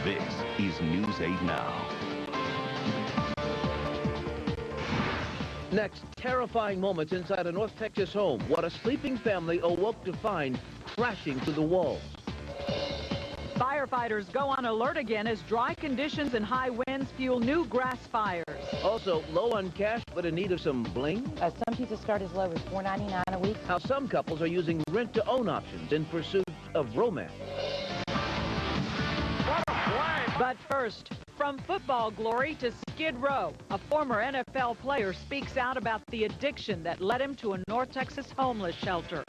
This is News 8 Now. Next, terrifying moments inside a North Texas home. What a sleeping family awoke to find crashing through the walls. Firefighters go on alert again as dry conditions and high winds fuel new grass fires. Also, low on cash, but in need of some bling. Some pieces start as low as $4.99 a week. How some couples are using rent-to-own options in pursuit of romance. But first, from football glory to Skid Row, a former NFL player speaks out about the addiction that led him to a North Texas homeless shelter.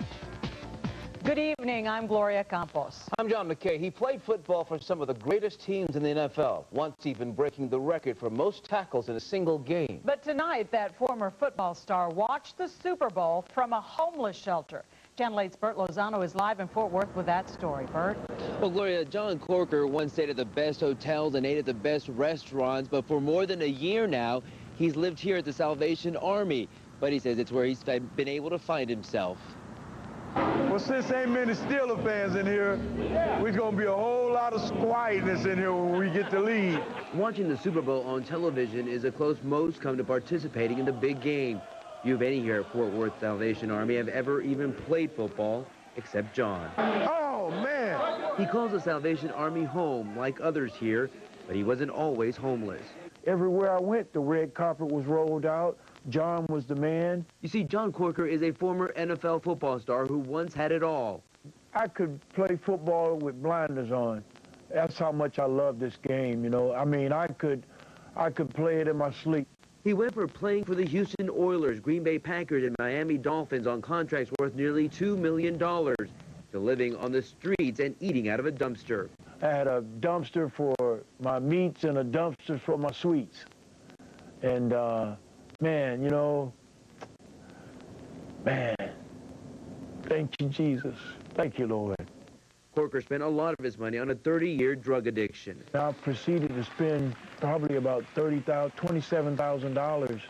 Good evening, I'm Gloria Campos. I'm John McCaa. He played football for some of the greatest teams in the NFL, once even breaking the record for most tackles in a single game. But tonight, that former football star watched the Super Bowl from a homeless shelter. Channel 8's Bert Lozano is live in Fort Worth with that story. Bert? Well, Gloria, John Corker once stayed at the best hotels and ate at the best restaurants, but for more than a year now, he's lived here at the Salvation Army. But he says it's where he's been able to find himself. Well, since ain't many Steeler fans in here, we're going to be a whole lot of quietness in here when we get to leave. Watching the Super Bowl on television is a close most come to participating in the big game. Few of any here at Fort Worth Salvation Army have ever even played football, except John. Oh, man. He calls the Salvation Army home, like others here, but he wasn't always homeless. Everywhere I went, the red carpet was rolled out. John was the man. You see, John Corker is a former NFL football star who once had it all. I could play football with blinders on. That's how much I love this game, you know. I mean, I could play it in my sleep. He went from playing for the Houston Oilers, Green Bay Packers, and Miami Dolphins on contracts worth nearly $2 million to living on the streets and eating out of a dumpster. I had a dumpster for my meats and a dumpster for my sweets. And, man, you know, man, thank you, Jesus. Thank you, Lord. Corker spent a lot of his money on a 30-year drug addiction. I proceeded to spend probably about $27,000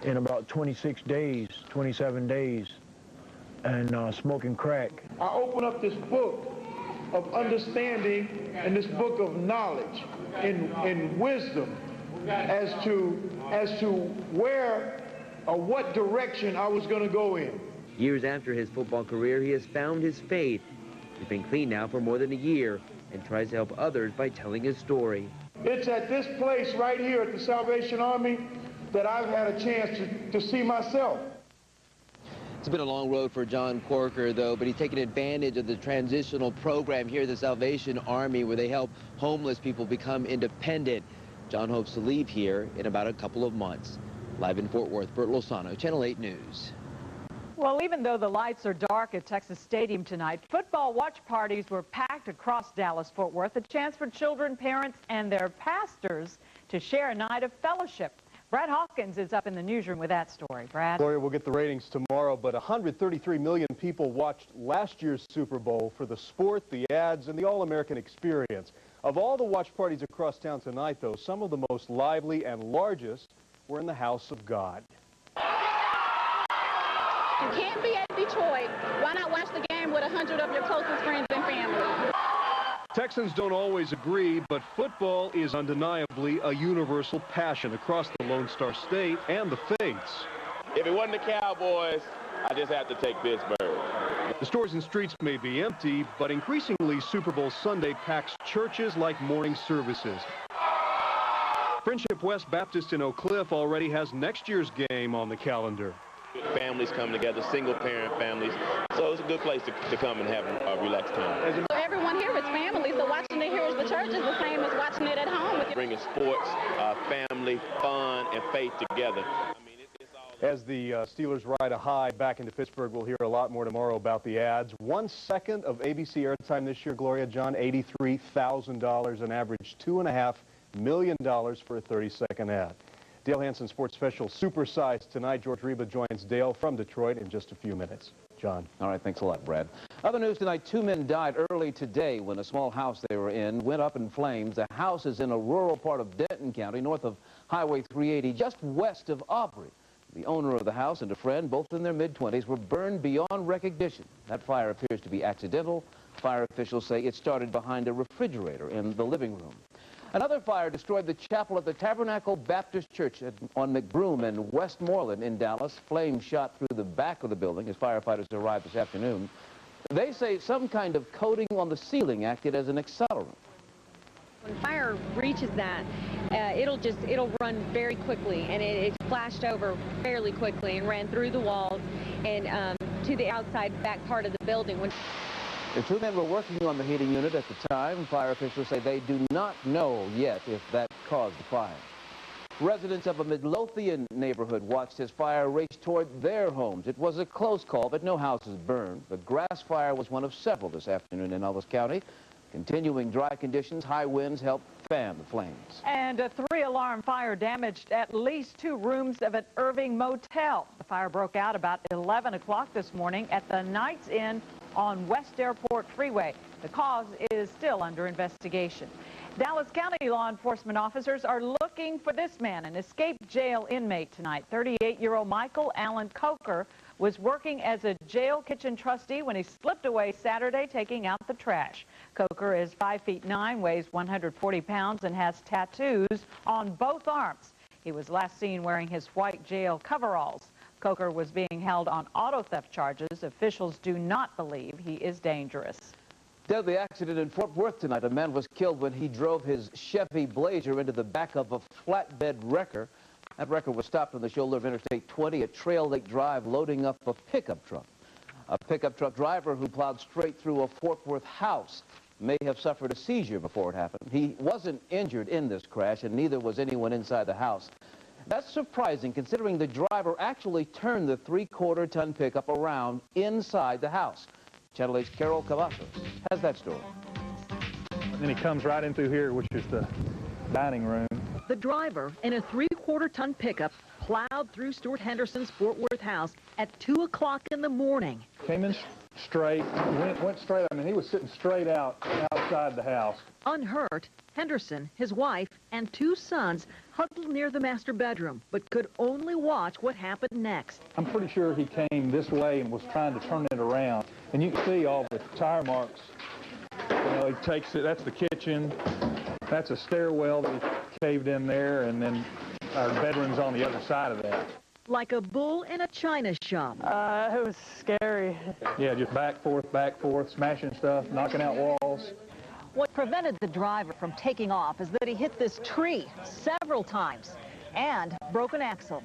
in about 26 days, 27 days, and smoking crack. I opened up this book of understanding and this book of knowledge and wisdom as to where or what direction I was going to go in. Years after his football career, he has found his faith. He's been clean now for more than a year and tries to help others by telling his story. It's at this place right here at the Salvation Army that I've had a chance to see myself. It's been a long road for John Corker, though, but he's taken advantage of the transitional program here at the Salvation Army where they help homeless people become independent. John hopes to leave here in about a couple of months. Live in Fort Worth, Bert Lozano, Channel 8 News. Well, even though the lights are dark at Texas Stadium tonight, football watch parties were packed across Dallas-Fort Worth, a chance for children, parents, and their pastors to share a night of fellowship. Brad Hawkins is up in the newsroom with that story. Brad? Gloria, we'll get the ratings tomorrow, but 133 million people watched last year's Super Bowl for the sport, the ads, and the All-American experience. Of all the watch parties across town tonight, though, some of the most lively and largest were in the house of God. You can't be at Detroit. Why not watch the game with 100 of your closest friends and family? Texans don't always agree, but football is undeniably a universal passion across the Lone Star State and the faiths. If it wasn't the Cowboys, I just have to take Pittsburgh. The stores and streets may be empty, but increasingly Super Bowl Sunday packs churches like morning services. Friendship West Baptist in Oak Cliff already has next year's game on the calendar. Families come together, single-parent families, so it's a good place to come and have a relaxed time. So everyone here is family, so watching it here at the church is the same as watching it at home. Bringing sports, family, fun, and faith together. As the Steelers ride a high back into Pittsburgh, we'll hear a lot more tomorrow about the ads. 1 second of ABC airtime this year, Gloria, John, $83,000, an average $2.5 million for a 30-second ad. Dale Hansen Sports Special Supersized tonight. George Reba joins Dale from Detroit in just a few minutes. John. All right, thanks a lot, Brad. Other news tonight, 2 men died early today when a small house they were in went up in flames. The house is in a rural part of Denton County, north of Highway 380, just west of Aubrey. The owner of the house and a friend, both in their mid-20s, were burned beyond recognition. That fire appears to be accidental. Fire officials say it started behind a refrigerator in the living room. Another fire destroyed the chapel at the Tabernacle Baptist Church on McBroom in Westmoreland in Dallas. Flames shot through the back of the building as firefighters arrived this afternoon. They say some kind of coating on the ceiling acted as an accelerant. When fire reaches that, it'll run very quickly, and it flashed over fairly quickly and ran through the walls and to the outside back part of the building. The two men were working on the heating unit at the time. Fire officials say they do not know yet if that caused the fire. Residents of a Midlothian neighborhood watched as fire raced toward their homes. It was a close call, but no houses burned. The grass fire was one of several this afternoon in Ellis County. Continuing dry conditions, high winds helped fan the flames. And a 3-alarm fire damaged at least 2 rooms of an Irving motel. The fire broke out about 11 o'clock this morning at the Knights Inn on West Airport Freeway. The cause is still under investigation. Dallas County law enforcement officers are looking for this man, an escaped jail inmate tonight. 38-year-old Michael Allen Coker was working as a jail kitchen trustee when he slipped away Saturday taking out the trash. Coker is 5'9", weighs 140 pounds, and has tattoos on both arms. He was last seen wearing his white jail coveralls. Coker was being held on auto theft charges. Officials do not believe he is dangerous. Deadly accident in Fort Worth tonight. A man was killed when he drove his Chevy Blazer into the back of a flatbed wrecker. That wrecker was stopped on the shoulder of Interstate 20 at Trail Lake Drive, loading up a pickup truck. A pickup truck driver who plowed straight through a Fort Worth house may have suffered a seizure before it happened. He wasn't injured in this crash, and neither was anyone inside the house. That's surprising, considering the driver actually turned the 3/4-ton pickup around inside the house. Channel 8's Carol Cavazos has that story. And then he comes right in through here, which is the dining room. The driver in a 3/4-ton pickup plowed through Stuart Henderson's Fort Worth house at 2 o'clock in the morning. Came in straight, went straight. I mean, he was sitting straight outside the house. Unhurt, Henderson, his wife, and 2 sons huddled near the master bedroom, but could only watch what happened next. I'm pretty sure he came this way and was trying to turn it around. And you can see all the tire marks. You know, he takes it, that's the kitchen. That's a stairwell that he caved in there, and then our bedroom's on the other side of that. Like a bull in a china shop. It was scary. Yeah, just back, forth, smashing stuff, knocking out walls. What prevented the driver from taking off is that he hit this tree several times and broke an axle.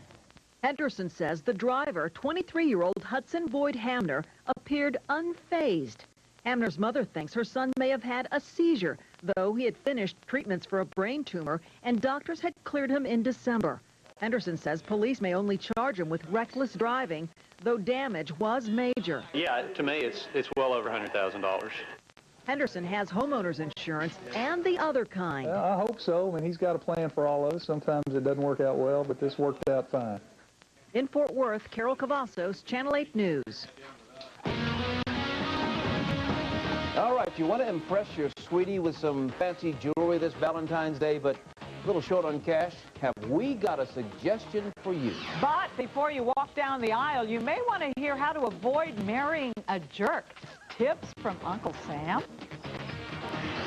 Henderson says the driver, 23-year-old Hudson Boyd Hamner, appeared unfazed. Hamner's mother thinks her son may have had a seizure, though he had finished treatments for a brain tumor and doctors had cleared him in December. Henderson says police may only charge him with reckless driving, though damage was major. Yeah, to me, it's well over $100,000. Henderson has homeowner's insurance and the other kind. Well, I hope so. I mean, he's got a plan for all of us. Sometimes it doesn't work out well, but this worked out fine. In Fort Worth, Carol Cavazos, Channel 8 News. All right, you want to impress your sweetie with some fancy jewelry this Valentine's Day, but a little short on cash? Have we got a suggestion for you? But before you walk down the aisle, you may want to hear how to avoid marrying a jerk. Tips from Uncle Sam.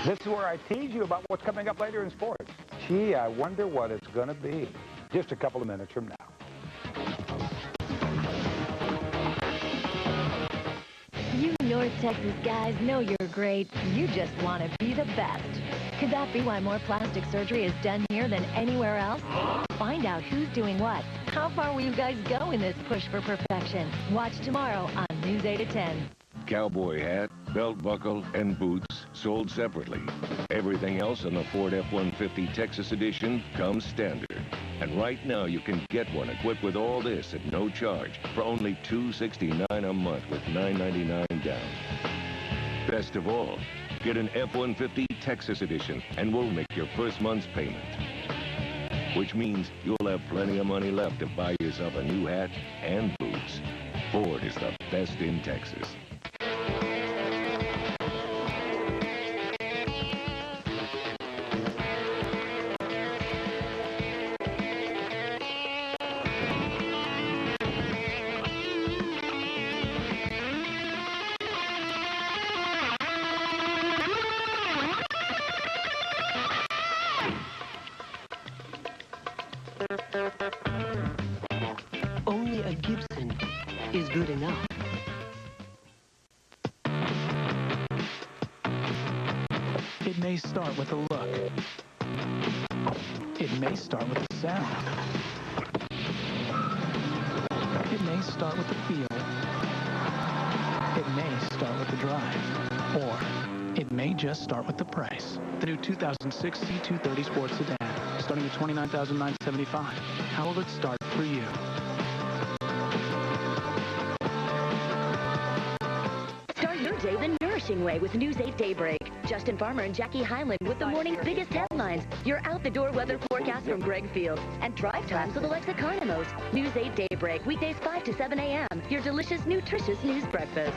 This is where I tease you about what's coming up later in sports. Gee, I wonder what it's going to be. Just a couple of minutes from now. You North Texas guys know you're great. You just want to be the best. Could that be why more plastic surgery is done here than anywhere else? Find out who's doing what. How far will you guys go in this push for perfection? Watch tomorrow on News 8 at 10. Cowboy hat, belt buckle, and boots sold separately. Everything else in the Ford F-150 Texas Edition comes standard. And right now you can get one equipped with all this at no charge for only $269 a month with $999 down. Best of all, get an F-150 Texas Edition and we'll make your first month's payment. Which means you'll have plenty of money left to buy yourself a new hat and boots. Ford is the best in Texas. Only a Gibson is good enough. It may start with a look. It may start with a sound. It may start with the feel. It may start with the drive. Or it may just start with the price. The new 2006 C230 Sports Sedan, starting at $29,975. How will it start for you? Start your day the nourishing way with News 8 Daybreak. Justin Farmer and Jackie Hyland with the morning's biggest headlines. Your out-the-door weather forecast from Greg Field. And drive times with Alexa Carnamos. News 8 Daybreak, weekdays 5 to 7 a.m. Your delicious, nutritious news breakfast.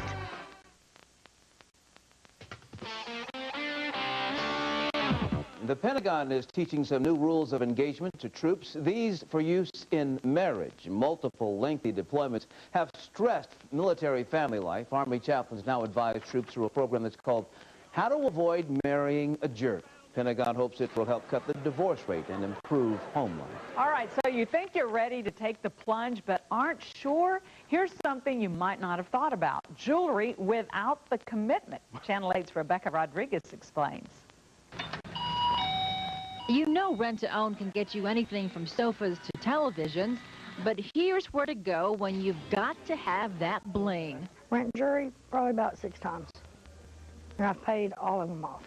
The Pentagon is teaching some new rules of engagement to troops. These for use in marriage. Multiple lengthy deployments have stressed military family life. Army chaplains now advise troops through a program that's called How to Avoid Marrying a Jerk. Pentagon hopes it will help cut the divorce rate and improve home life. All right, so you think you're ready to take the plunge but aren't sure? Here's something you might not have thought about. Jewelry without the commitment. Channel 8's Rebecca Rodriguez explains. You know rent-to-own can get you anything from sofas to televisions, but here's where to go when you've got to have that bling. Rent jewelry probably about 6 times, and I've paid all of them off.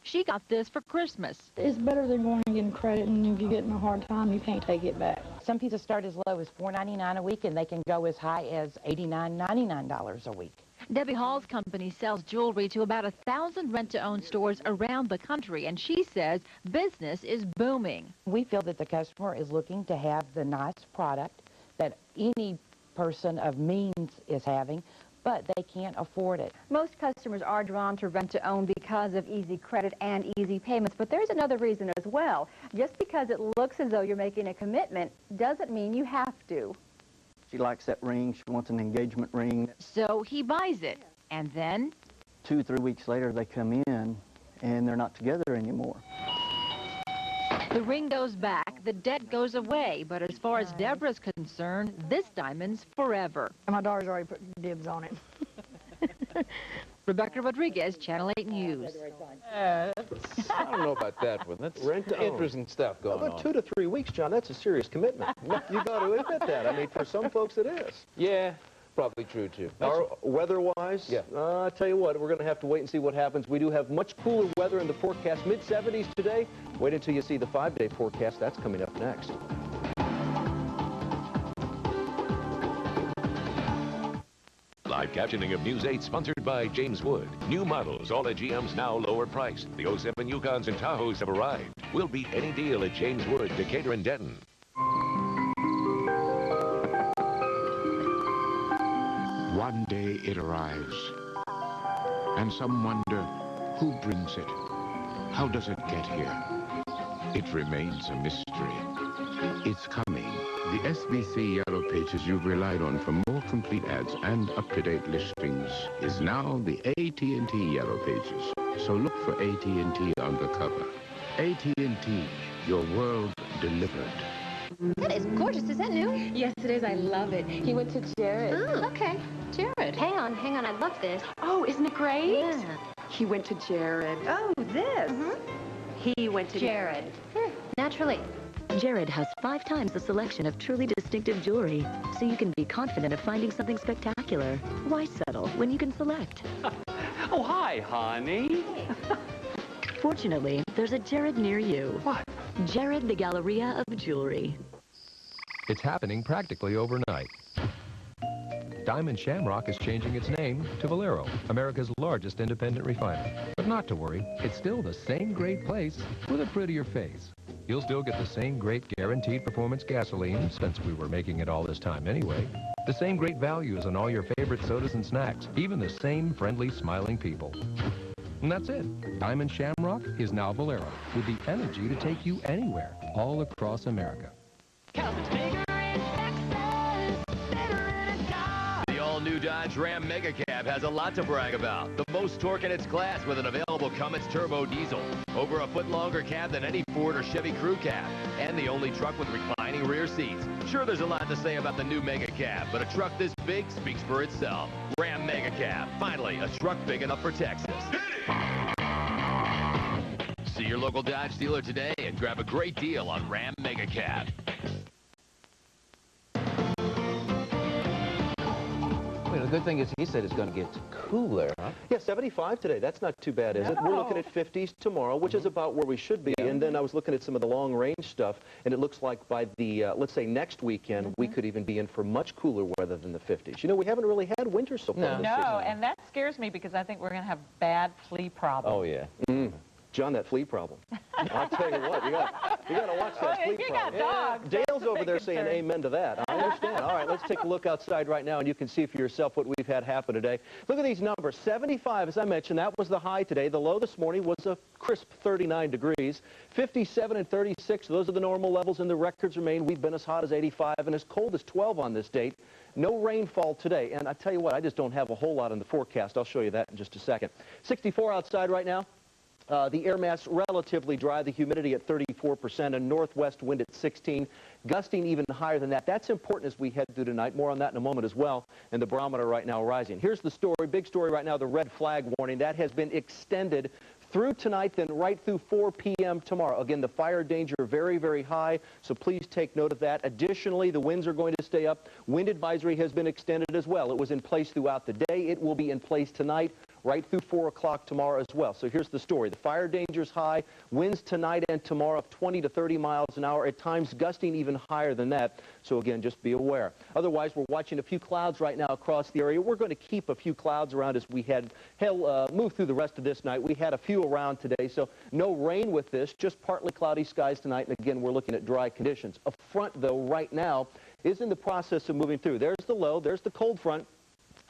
She got this for Christmas. It's better than going and getting credit, and if you get in a hard time, you can't take it back. Some pieces start as low as $4.99 a week, and they can go as high as $89, $99 a week. Debbie Hall's company sells jewelry to about 1,000 rent-to-own stores around the country, and she says business is booming. We feel that the customer is looking to have the nice product that any person of means is having, but they can't afford it. Most customers are drawn to rent-to-own because of easy credit and easy payments, but there's another reason as well. Just because it looks as though you're making a commitment doesn't mean you have to. She likes that ring. She wants an engagement ring. So he buys it, and then 2 or 3 weeks later, they come in, and they're not together anymore. The ring goes back, the debt goes away, but as far as Deborah's concerned, this diamond's forever. And my daughter's already put dibs on it. Rebecca Rodriguez, Channel 8 News. I don't know about that one. That's interesting stuff going about on. 2 to 3 weeks, John. That's a serious commitment. You got to admit that. I mean, for some folks it is. Yeah, probably true, too. Weather-wise, yeah. I tell you what, we're going to have to wait and see what happens. We do have much cooler weather in the forecast, mid-70s today. Wait until you see the 5-day forecast. That's coming up next. Live captioning of News 8 sponsored by James Wood. New models, all at GM's now lower priced. The 07 Yukons and Tahoes have arrived. We'll beat any deal at James Wood, Decatur and Denton. One day it arrives, and some wonder who brings it. How does it get here? It remains a mystery. It's coming. The SBC Yellow Pages you've relied on for more complete ads and up-to-date listings is now the AT&T Yellow Pages. So look for AT&T on the cover. AT&T, your world delivered. That is gorgeous. Is that new? Yes, it is. I love it. He went to Jared. Oh, okay. Jared. Hang on. I love this. Oh, isn't it great? Yeah. He went to Jared. Oh, this. He went to Jared. Naturally. Jared has 5 times the selection of truly distinctive jewelry, so you can be confident of finding something spectacular. Why settle when you can select? Oh, hi, honey. Fortunately, there's a Jared near you. What? Jared, the Galleria of Jewelry. It's happening practically overnight. Diamond Shamrock is changing its name to Valero, America's largest independent refiner. But not to worry, it's still the same great place with a prettier face. You'll still get the same great guaranteed performance gasoline, since we were making it all this time anyway. The same great values on all your favorite sodas and snacks, even the same friendly, smiling people. And that's it. Diamond Shamrock is now Valero, with the energy to take you anywhere, all across America. The all-new Dodge Ram Mega Cab has a lot to brag about. The most torque in its class with an available Cummins turbo diesel. Over a foot longer cab than any Ford or Chevy crew cab. And the only truck with reclining rear seats. Sure, there's a lot to say about the new Mega Cab, but a truck this big speaks for itself. Ram Mega Cab. Finally, a truck big enough for Texas. See your local Dodge dealer today and grab a great deal on Ram Mega Cab. Well, the good thing is he said it's going to get cooler, huh? Yeah, 75 today. That's not too bad, is it? We're looking at 50s tomorrow, which is about where we should be. And then I was looking at some of the long-range stuff, and it looks like by the, let's say, next weekend, we could even be in for much cooler weather than the 50s. You know, we haven't really had winter so far. No, and that scares me because I think we're going to have bad flea problems. Oh, yeah. John, that flea problem. I'll tell you what, you got to watch that flea problem. Got dogs. Dale's over there saying amen to that. I understand. All right, let's take a look outside right now, and you can see for yourself what we've had happen today. Look at these numbers. 75, as I mentioned, that was the high today. The low this morning was a crisp 39 degrees. 57 and 36, those are the normal levels, and the records remain. We've been as hot as 85 and as cold as 12 on this date. No rainfall today, and I tell you what, I just don't have a whole lot in the forecast. I'll show you that in just a second. 64 outside right now. The air mass relatively dry, the humidity at 34%, a northwest wind at 16, gusting even higher than that. That's important as we head through tonight. More on that in a moment as well. And the barometer right now rising. Here's the story, big story right now, the red flag warning. That has been extended through tonight, then right through 4 p.m. tomorrow. Again, the fire danger very, very high, so please take note of that. Additionally, the winds are going to stay up. Wind advisory has been extended as well. It was in place throughout the day. It will be in place tonight, right through 4 o'clock tomorrow as well. So here's the story. The fire danger is high. Winds tonight and tomorrow of 20 to 30 miles an hour, at times gusting even higher than that. So again, just be aware. Otherwise, we're watching a few clouds right now across the area. We're going to keep a few clouds around as we move through the rest of this night. We had a few around today, so no rain with this, just partly cloudy skies tonight. And again, we're looking at dry conditions. A front, though, right now is in the process of moving through. There's the low, there's the cold front.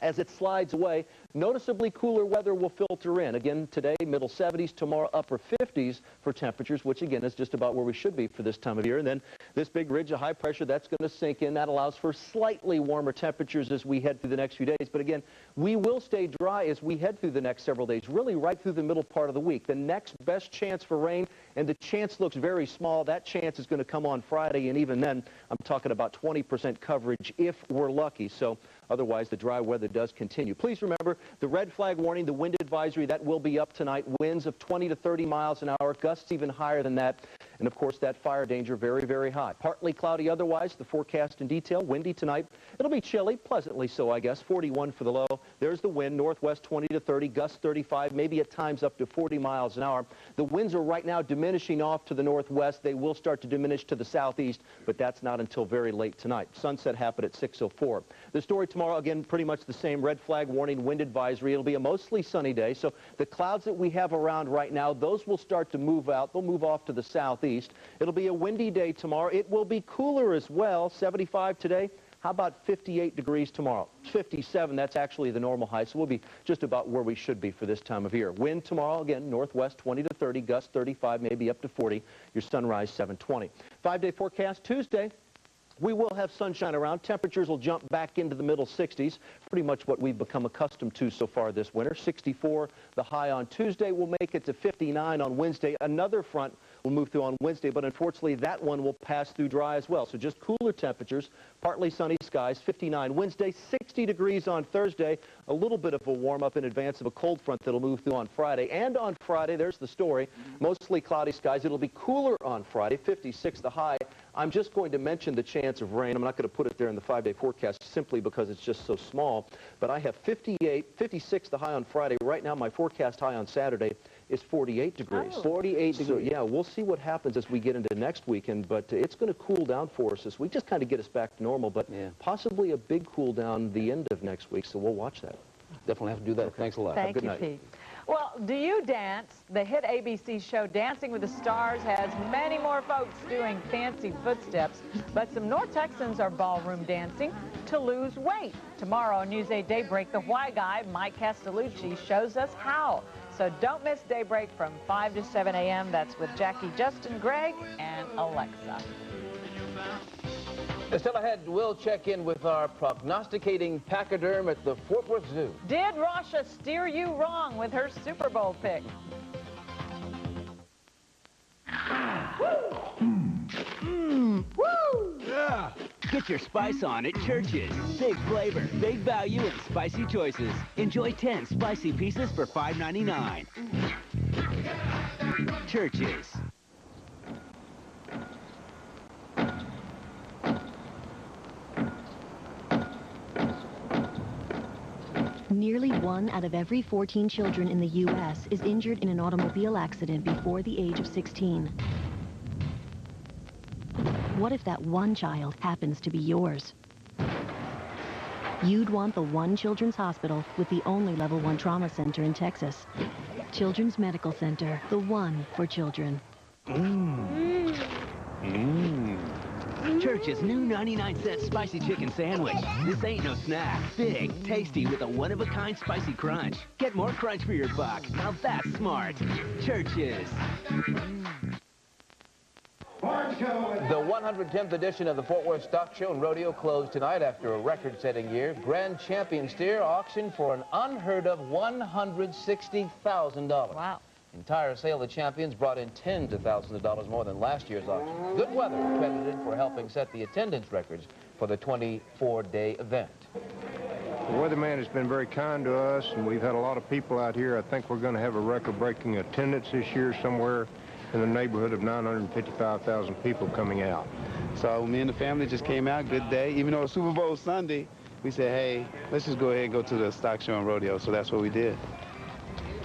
As it slides away, noticeably cooler weather will filter in. Again, today, middle 70s, tomorrow, upper 50s for temperatures, which again is just about where we should be for this time of year. And then this big ridge of high pressure, that's going to sink in. That allows for slightly warmer temperatures as we head through the next few days. But again, we will stay dry as we head through the next several days, really right through the middle part of the week. The next best chance for rain, and the chance looks very small. That chance is going to come on Friday, and even then, I'm talking about 20% coverage if we're lucky. So otherwise, the dry weather does continue. Please remember the red flag warning, the wind advisory, that will be up tonight. Winds of 20 to 30 miles an hour, gusts even higher than that. And of course, that fire danger very, very high. Partly cloudy otherwise, the forecast in detail. Windy tonight. It'll be chilly, pleasantly so, I guess. 41 for the low. There's the wind, northwest 20 to 30, gusts 35, maybe at times up to 40 miles an hour. The winds are right now diminishing off to the northwest. They will start to diminish to the southeast, but that's not until very late tonight. Sunset happened at 6:04. The story tomorrow, again, pretty much the same. Red flag warning, wind advisory. It'll be a mostly sunny day, so the clouds that we have around right now, those will start to move out. They'll move off to the southeast. It'll be a windy day tomorrow. It will be cooler as well. 75 today. How about 58 degrees tomorrow? 57, that's actually the normal high, so we'll be just about where we should be for this time of year. Wind tomorrow, again, northwest 20 to 30, gusts 35, maybe up to 40. Your sunrise 7:20. 5-day forecast Tuesday. We will have sunshine around. Temperatures will jump back into the middle 60s, pretty much what we've become accustomed to so far this winter. 64, the high on Tuesday. We'll make it to 59 on Wednesday. Another front will move through on Wednesday, but unfortunately that one will pass through dry as well. So just cooler temperatures, partly sunny skies, 59 Wednesday, 60 degrees on Thursday. A little bit of a warm-up in advance of a cold front that'll move through on Friday. And on Friday, there's the story, mostly cloudy skies. It'll be cooler on Friday, 56 the high. I'm just going to mention the chance of rain. I'm not going to put it there in the 5-day forecast simply because it's just so small. But I have 56 the high on Friday. Right now, my forecast high on Saturday is 48 degrees. 48 degrees. So, yeah, we'll see what happens as we get into next weekend. But it's going to cool down for us this week. Just kind of get us back to normal. But possibly a big cool down the end of next week. So we'll watch that. Definitely have to do that. Thanks a lot. Thank Have a good you, night. Pete. Well, do you dance? The hit ABC show Dancing with the Stars has many more folks doing fancy footsteps, but some North Texans are ballroom dancing to lose weight. Tomorrow on News 8 Daybreak, the Why Guy, Mike Castellucci, shows us how. So don't miss Daybreak from 5 to 7 a.m. That's with Jackie, Justin, Greg, and Alexa. Still ahead, we'll check in with our prognosticating pachyderm at the Fort Worth Zoo. Did Rasha steer you wrong with her Super Bowl pick? Woo! Yeah. Get your spice on at Church's. Big flavor, big value, and spicy choices. Enjoy 10 spicy pieces for $5.99. Church's. Nearly 1 out of every 14 children in the U.S. is injured in an automobile accident before the age of 16. What if that one child happens to be yours? You'd want the One Children's Hospital with the only Level 1 trauma center in Texas. Children's Medical Center, the one for children. Church's new 99-cent spicy chicken sandwich. This ain't no snack. Big, tasty, with a one-of-a-kind spicy crunch. Get more crunch for your buck. Now that's smart. Church's. The 110th edition of the Fort Worth Stock Show and Rodeo closed tonight after a record-setting year. Grand Champion steer auctioned for an unheard-of $160,000. Wow. Entire sale of champions brought in tens of thousands of dollars more than last year's auction. Good weather credited for helping set the attendance records for the 24-day event. The weatherman has been very kind to us, and we've had a lot of people out here. I think we're going to have a record-breaking attendance this year, somewhere in the neighborhood of 955,000 people coming out. So me and the family just came out, good day. Even though it's Super Bowl Sunday, we said, hey, let's just go ahead and go to the stock show and rodeo. So that's what we did.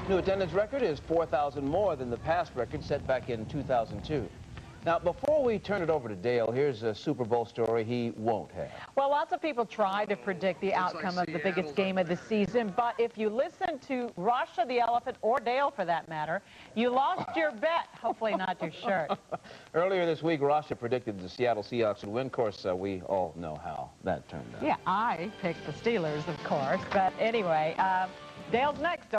New attendance record is 4,000 more than the past record set back in 2002. Now, before we turn it over to Dale, here's a Super Bowl story he won't have. Well, lots of people try to predict the outcome of the biggest game of the season, but if you listen to Rasha the elephant, or Dale for that matter, you lost your bet, hopefully not your shirt. Earlier this week, Rasha predicted the Seattle Seahawks would win. Of course, we all know how that turned out. Yeah, I picked the Steelers, of course, but anyway, Dale's next.